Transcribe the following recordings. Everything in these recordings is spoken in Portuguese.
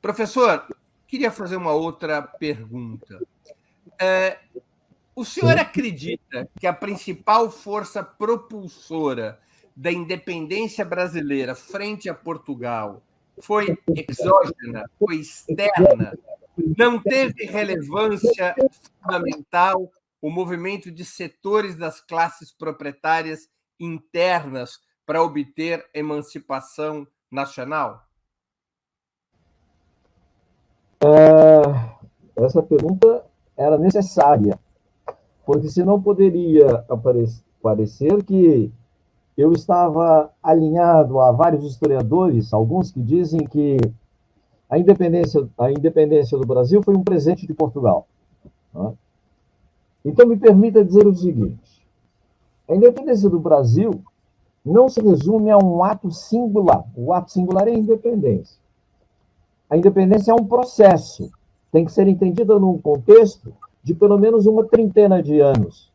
Professor, queria fazer uma outra pergunta. O senhor Sim. acredita que a principal força propulsora da independência brasileira frente a Portugal foi exógena, foi externa? Não teve relevância fundamental o movimento de setores das classes proprietárias internas para obter emancipação nacional? Essa pergunta era necessária, porque senão poderia parecer que eu estava alinhado a vários historiadores, alguns que dizem que a independência do Brasil foi um presente de Portugal. Né? Então, me permita dizer o seguinte: a independência do Brasil não se resume a um ato singular. O ato singular é a independência. A independência é um processo, tem que ser entendida num contexto de pelo menos uma trintena de anos,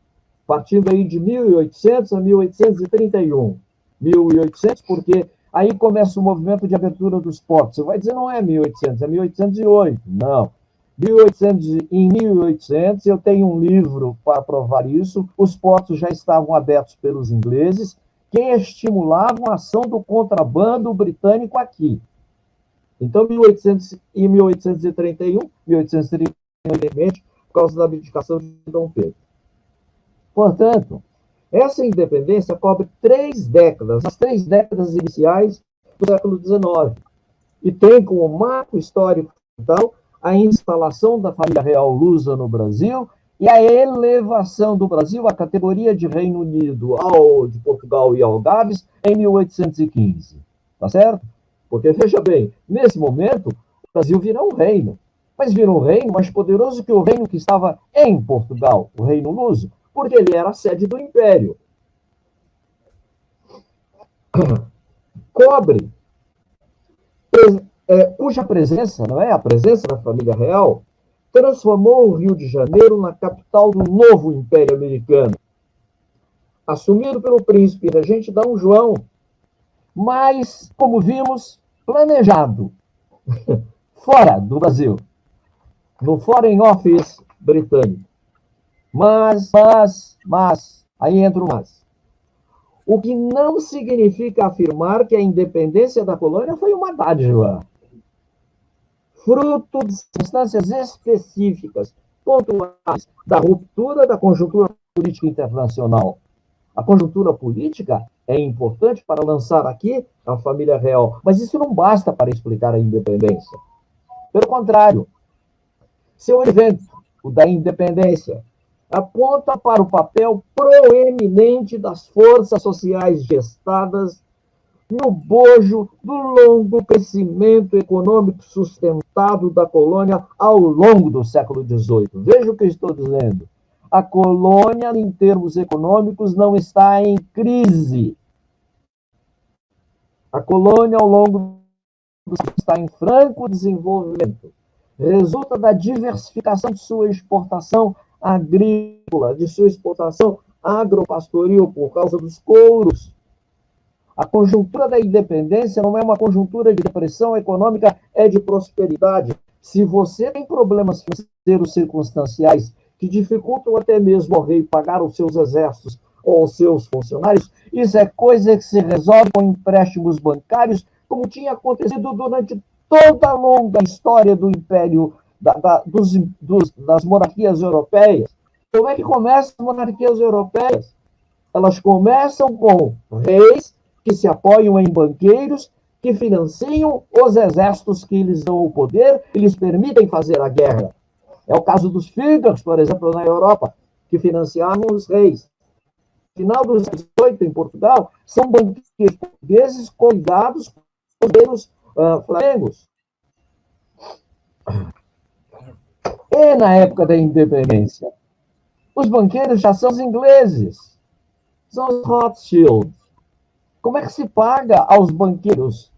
partindo aí de 1800 a 1831. 1800 porque aí começa o movimento de abertura dos portos. Você vai dizer, não é 1800, é 1808. Não. Em 1800, eu tenho um livro para provar isso, os portos já estavam abertos pelos ingleses, que estimulavam a ação do contrabando britânico aqui. Então, 1831, por causa da abdicação de Dom Pedro. Portanto, essa independência cobre 3 décadas, as 3 décadas iniciais do século XIX, e tem como marco histórico fundamental a instalação da família real lusa no Brasil e a elevação do Brasil à categoria de Reino Unido, de Portugal e Algarves, em 1815. Tá certo? Porque, veja bem, nesse momento, o Brasil vira um reino. Mas vira um reino mais poderoso que o reino que estava em Portugal, o Reino Luso, porque ele era a sede do Império. Cobre, cuja presença, não é? A presença da família real, transformou o Rio de Janeiro na capital do novo Império Americano, assumido pelo príncipe regente Dom João, mas, como vimos, planejado, fora do Brasil, no Foreign Office britânico. Mas, aí entra o mas. O que não significa afirmar que a independência da colônia foi uma dádiva, fruto de circunstâncias específicas, pontuais, da ruptura da conjuntura política internacional. A conjuntura política é importante para lançar aqui a família real, mas isso não basta para explicar a independência. Pelo contrário, seu evento, o da independência, aponta para o papel proeminente das forças sociais gestadas no bojo do longo crescimento econômico sustentado da colônia ao longo do século XVIII. Veja o que eu estou dizendo. A colônia, em termos econômicos, não está em crise. A colônia, ao longo do século, está em franco desenvolvimento. Resulta da diversificação de sua exportação agrícola, de sua exportação agropastoril, por causa dos couros. A conjuntura da independência não é uma conjuntura de depressão econômica, é de prosperidade. Se você tem problemas financeiros circunstanciais que dificultam até mesmo ao rei pagar os seus exércitos ou os seus funcionários, isso é coisa que se resolve com empréstimos bancários, como tinha acontecido durante toda a longa história do Império, das monarquias europeias. Como é que começam as monarquias europeias? Elas começam com reis que se apoiam em banqueiros que financiam os exércitos que lhes dão o poder e lhes permitem fazer a guerra. É o caso dos Führers, por exemplo, na Europa, que financiavam os reis. No final do século XVIII, em Portugal, são banqueiros portugueses coligados com os flamengos. E na época da independência, os banqueiros já são os ingleses, são os Rothschild. Como é que se paga aos banqueiros?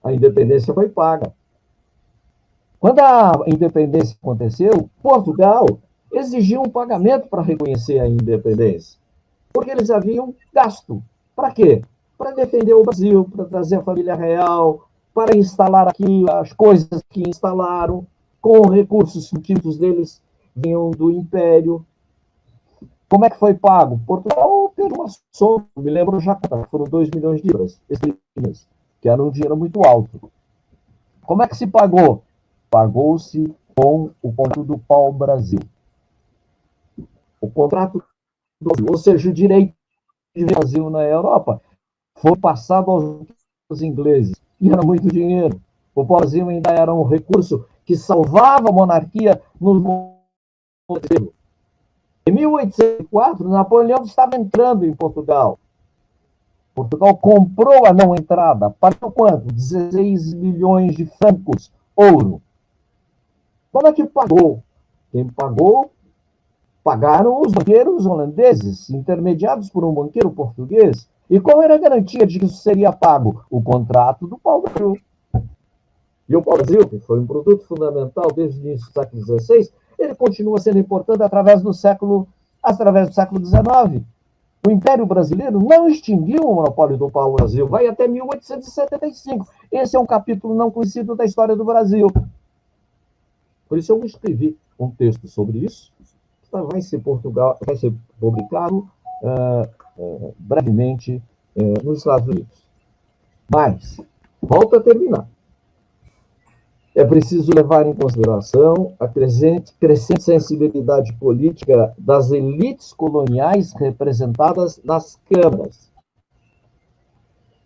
A independência foi paga. Quando a independência aconteceu, Portugal exigiu um pagamento para reconhecer a independência, porque eles haviam gasto. Para quê? Para defender o Brasil, para trazer a família real, para instalar aqui as coisas que instalaram, com recursos que muitos deles vinham do Império. Como é que foi pago? Portugal teve uma soma, me lembro já, foram 2 milhões de libras, que era um dinheiro muito alto. Como é que se pagou? Pagou-se com o contrato do pau-brasil. O contrato do Brasil, ou seja, o direito de Brasil na Europa, foi passado aos ingleses. E era muito dinheiro. O pau-brasil ainda era um recurso que salvava a monarquia nos momentos. Em 1804, Napoleão estava entrando em Portugal. Portugal comprou a não entrada. Pagou quanto? 16 milhões de francos, ouro. Como é que pagou? Quem pagou? Pagaram os banqueiros holandeses, intermediados por um banqueiro português. E qual era a garantia de que isso seria pago? O contrato do pau-brasil. E o pau-brasil, que foi um produto fundamental desde o início do século XVI, ele continua sendo importante através do século XIX. O Império Brasileiro não extinguiu o monopólio do pau-brasil, vai até 1875. Esse é um capítulo não conhecido da história do Brasil. Por isso eu escrevi um texto sobre isso, que vai ser publicado brevemente nos Estados Unidos. Mas, volto a terminar. É preciso levar em consideração a crescente sensibilidade política das elites coloniais representadas nas câmaras,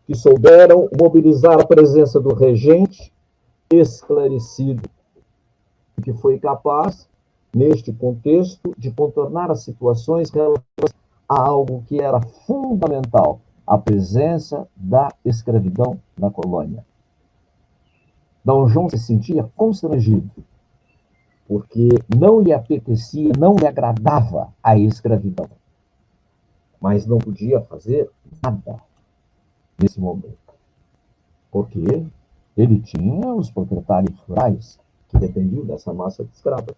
que souberam mobilizar a presença do regente esclarecido, que foi capaz, neste contexto, de contornar as situações relativas a algo que era fundamental, a presença da escravidão na colônia. D. João se sentia constrangido, porque não lhe apetecia, não lhe agradava a escravidão. Mas não podia fazer nada nesse momento. Porque ele tinha os proprietários rurais que dependiam dessa massa de escravos.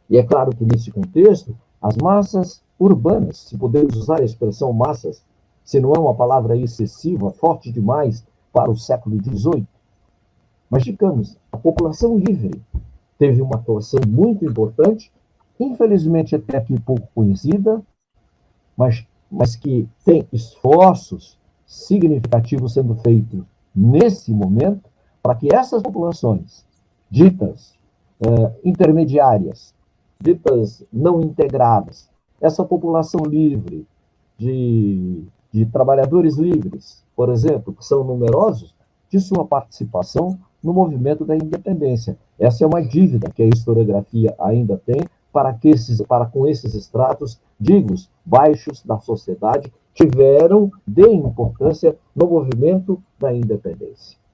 E é claro que nesse contexto, as massas urbanas, se podemos usar a expressão massas, se não é uma palavra excessiva, forte demais para o século XVIII, mas, digamos, a população livre teve uma atuação muito importante, infelizmente até aqui pouco conhecida, mas que tem esforços significativos sendo feitos nesse momento para que essas populações ditas intermediárias, ditas não integradas, essa população livre de trabalhadores livres, por exemplo, que são numerosos, de sua participação no movimento da independência. Essa é uma dívida que a historiografia ainda tem para com esses estratos, digos, baixos da sociedade, tiveram de importância no movimento da independência.